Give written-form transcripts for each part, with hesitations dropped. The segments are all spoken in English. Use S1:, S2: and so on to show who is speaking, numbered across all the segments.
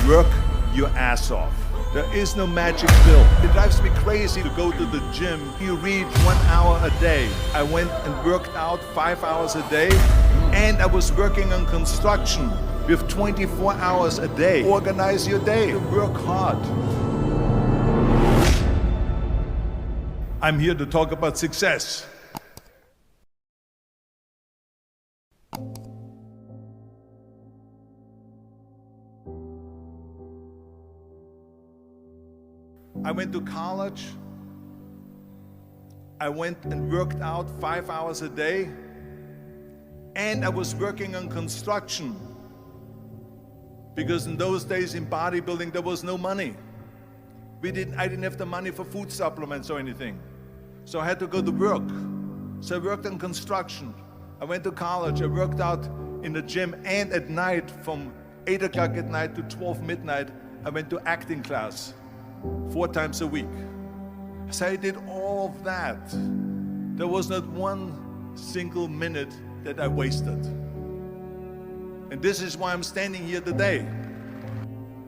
S1: Work your ass off. There is no magic pill. It drives me crazy to go to the gym. You read 1 hour a day. I went and worked out 5 hours a day, and I was working on construction with 24 hours a day. Organize your day. Work hard. I'm here to talk about success. I went to college. I went and worked out 5 hours a day, and I was working on construction because in those days in bodybuilding there was no money. I didn't have the money for food supplements or anything, so I had to go to work. So I worked on construction. I went to college. I worked out in the gym, and at night from 8 o'clock at night to 12 midnight I went to acting class 4 times a week. So I did all of that. There was not one single minute that I wasted. And this is why I'm standing here today.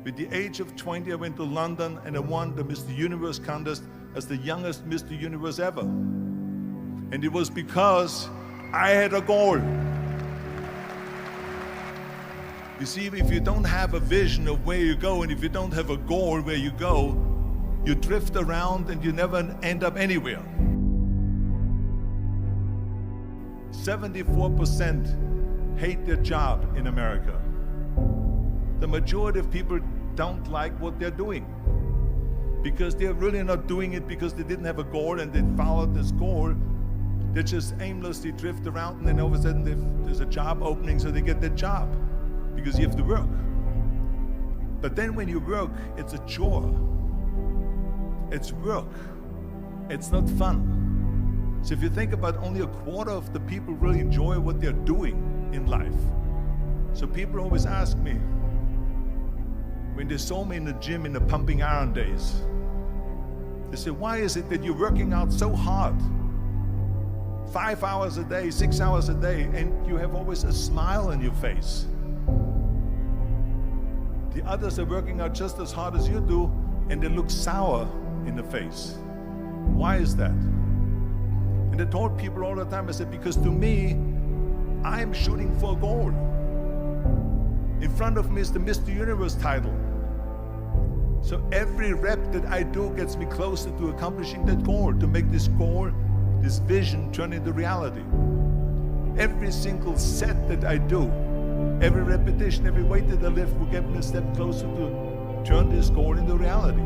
S1: With the age of 20, I went to London and I won the Mr. Universe contest as the youngest Mr. Universe ever. And it was because I had a goal. You see, if you don't have a vision of where you go, and if you don't have a goal where you go, you drift around and you never end up anywhere. 74% hate their job in America. The majority of people don't like what they're doing because they're really not doing it because they didn't have a goal and they followed this goal. They just aimlessly drift around, and then all of a sudden there's a job opening, so they get that job because you have to work. But then when you work, it's a chore. It's work. It's not fun. So if you think about, only a quarter of the people really enjoy what they're doing in life. So people always ask me, when they saw me in the gym in the pumping iron days, they say, why is it that you're working out so hard? 5 hours a day, 6 hours a day, and you have always a smile on your face. The others are working out just as hard as you do, and they look sour in the face. Why is that? And I told people all the time, I said, because to me, I'm shooting for a goal. In front of me is the Mr. Universe title. So every rep that I do gets me closer to accomplishing that goal, to make this goal, this vision, turn into reality. Every single set that I do, every repetition, every weight that I lift will get me a step closer to turn this goal into reality.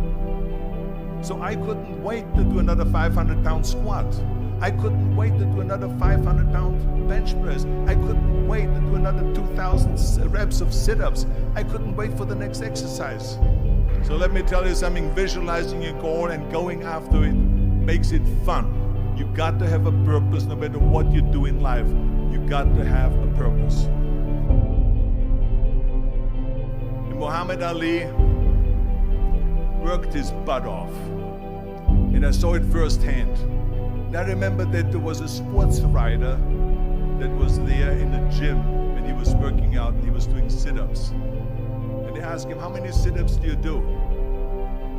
S1: So I couldn't wait to do another 500-pound squat. I couldn't wait to do another 500-pound bench press. I couldn't wait to do another 2,000 reps of sit-ups. I couldn't wait for the next exercise. So let me tell you something, visualizing your goal and going after it makes it fun. You got to have a purpose no matter what you do in life. You got to have a purpose. And Muhammad Ali worked his butt off, and I saw it firsthand. And I remember that there was a sports writer that was there in the gym when he was working out and he was doing sit-ups. And they asked him, how many sit-ups do you do?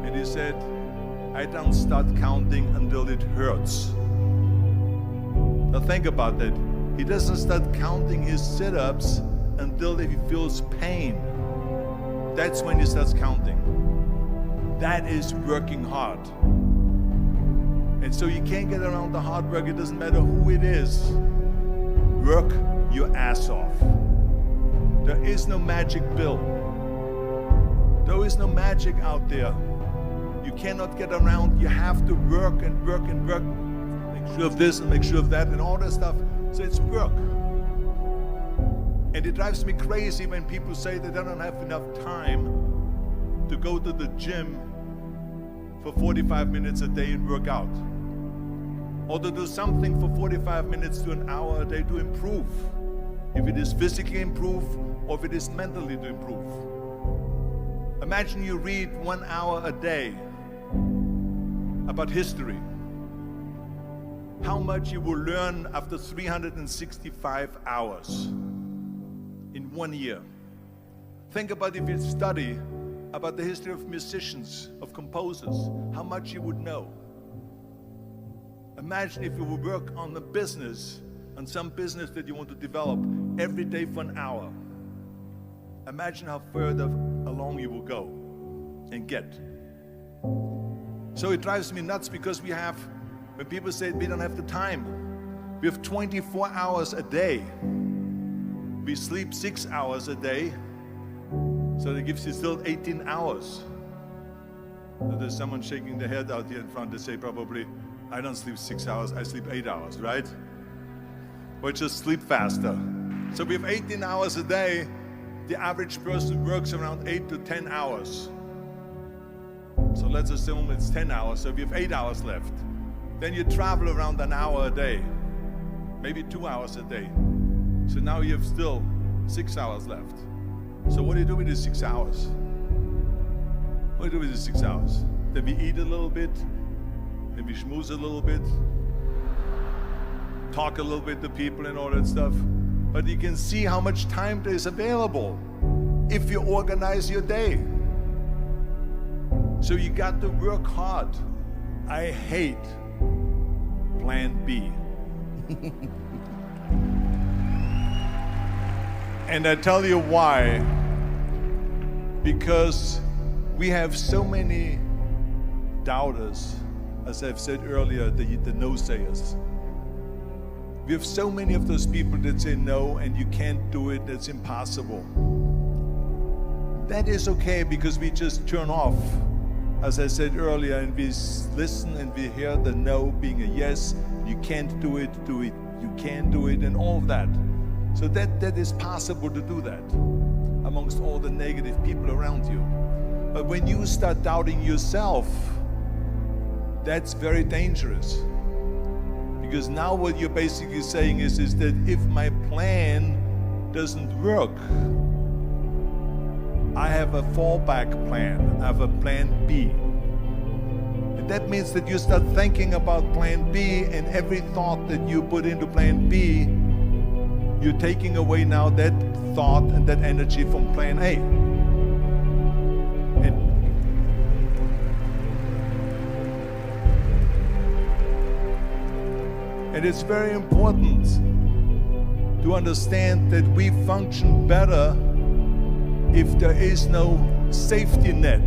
S1: And he said, I don't start counting until it hurts. Now think about that. He doesn't start counting his sit-ups until he feels pain. That's when he starts counting. That is working hard. And so you can't get around the hard work. It doesn't matter who it is. Work your ass off. There is no magic pill. There is no magic out there. You cannot get around. You have to work and work and work. Make sure of this and make sure of that and all that stuff. So it's work. And it drives me crazy when people say that they don't have enough time to go to the gym for 45 minutes a day and work out, or to do something for 45 minutes to an hour a day to improve, if it is physically improve or if it is mentally to improve. Imagine you read 1 hour a day about history. How much you will learn after 365 hours in 1 year. Think about if you study about the history of musicians, of composers, how much you would know. Imagine if you would work on the business, on some business that you want to develop every day for an hour. Imagine how further along you will go and get. So it drives me nuts because when people say we don't have the time, we have 24 hours a day. We sleep 6 hours a day, so that gives you still 18 hours. So there's someone shaking their head out here in front. They say probably, I don't sleep 6 hours, I sleep 8 hours, right? Or just sleep faster. So we have 18 hours a day. The average person works around 8 to 10 hours. So let's assume it's 10 hours, so we have 8 hours left. Then you travel around an hour a day, maybe 2 hours a day. So now you have still 6 hours left. So what do you do with these 6 hours? What do you do with these 6 hours? Then we eat a little bit, then we schmooze a little bit, talk a little bit to people and all that stuff. But you can see how much time there is available if you organize your day. So you got to work hard. I hate plan B. And I tell you why. Because we have so many doubters, as I've said earlier, the no-sayers. We have so many of those people that say no and you can't do it, that's impossible. That is okay because we just turn off, as I said earlier, and we listen and we hear the no being a yes. You can't do it, you can do it, and all of that. So that is possible to do that amongst all the negative people around you. But when you start doubting yourself, that's very dangerous. Because now what you're basically saying is that if my plan doesn't work, I have a fallback plan, I have a plan B. And that means that you start thinking about plan B, and every thought that you put into plan B, you're taking away now that thought and that energy from plan A. And it's very important to understand that we function better if there is no safety net,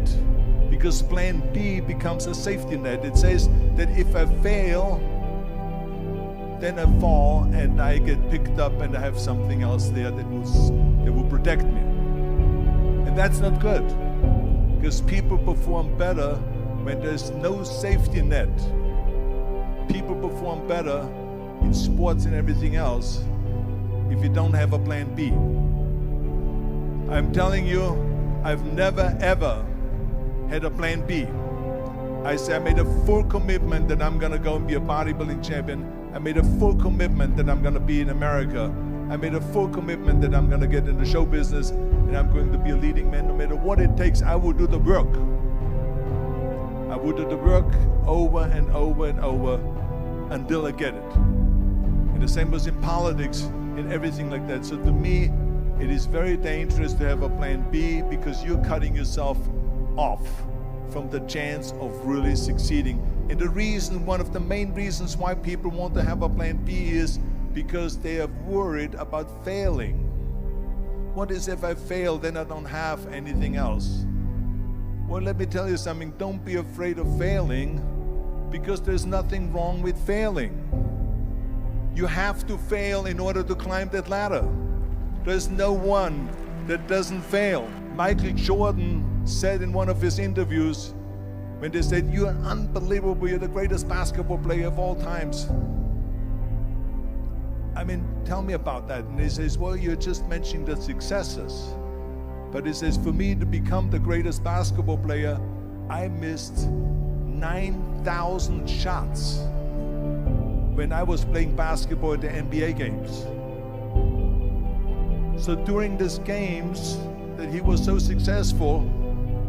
S1: because plan B becomes a safety net. It says that if I fail, then I fall and I get picked up and I have something else there that will protect me. And that's not good, because people perform better when there's no safety net. People perform better in sports and everything else if you don't have a plan B. I'm telling you, I've never ever had a plan B. I made a full commitment that I'm gonna go and be a bodybuilding champion. I made a full commitment that I'm gonna be in America. I made a full commitment that I'm gonna get in the show business and I'm going to be a leading man. No matter what it takes, I will do the work. I will do the work over and over and over until I get it. And the same was in politics, in everything like that. So to me, it is very dangerous to have a plan B, because you're cutting yourself off from the chance of really succeeding. And the reason, one of the main reasons why people want to have a plan B is because they are worried about failing. What is if I fail, then I don't have anything else? Well, let me tell you something. Don't be afraid of failing, because there's nothing wrong with failing. You have to fail in order to climb that ladder. There's no one that doesn't fail. Michael Jordan said in one of his interviews, when they said, "You're unbelievable, you're the greatest basketball player of all times." I mean, tell me about that. And he says, well, you're just mentioning the successes. But he says, for me to become the greatest basketball player, I missed 9,000 shots when I was playing basketball at the NBA games. So during these games that he was so successful,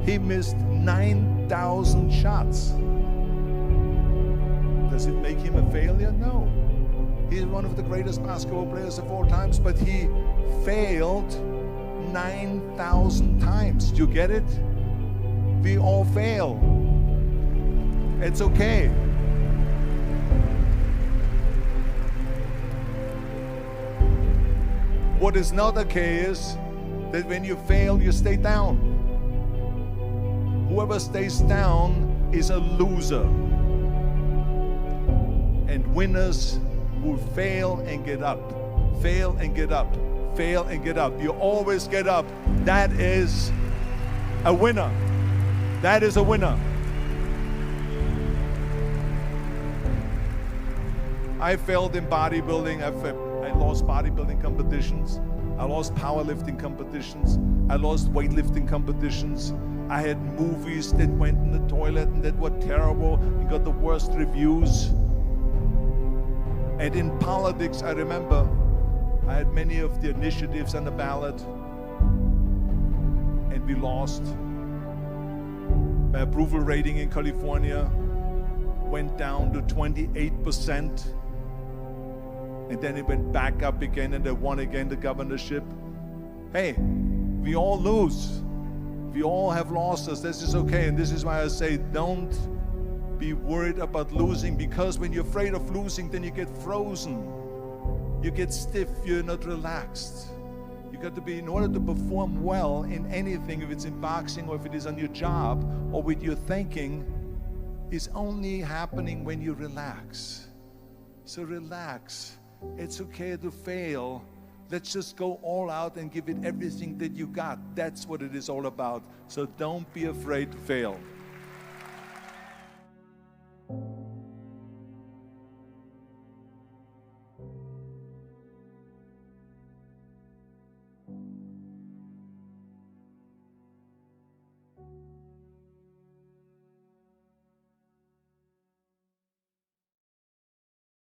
S1: he missed 9,000 shots. Does it make him a failure? No. He's one of the greatest basketball players of all times, but he failed 9,000 times. Do you get it? We all fail. It's okay. What is not okay is that when you fail, you stay down. Whoever stays down is a loser. And winners will fail and get up, fail and get up, fail and get up. You always get up. That is a winner. That is a winner. I failed in bodybuilding. I lost bodybuilding competitions. I lost powerlifting competitions. I lost weightlifting competitions. I had movies that went in the toilet and that were terrible and got the worst reviews. And in politics, I remember I had many of the initiatives on the ballot, and we lost. My approval rating in California went down to 28%, and then it went back up again, and I won again the governorship. Hey, we all lose. We all have losses. This is okay, and this is why I say don't be worried about losing, because when you're afraid of losing, then you get frozen. You get stiff, you're not relaxed. You got to be, in order to perform well in anything, if it's in boxing or if it is on your job or with your thinking, is only happening when you relax. So relax. It's okay to fail. Let's just go all out and give it everything that you got. That's what it is all about. So don't be afraid to fail.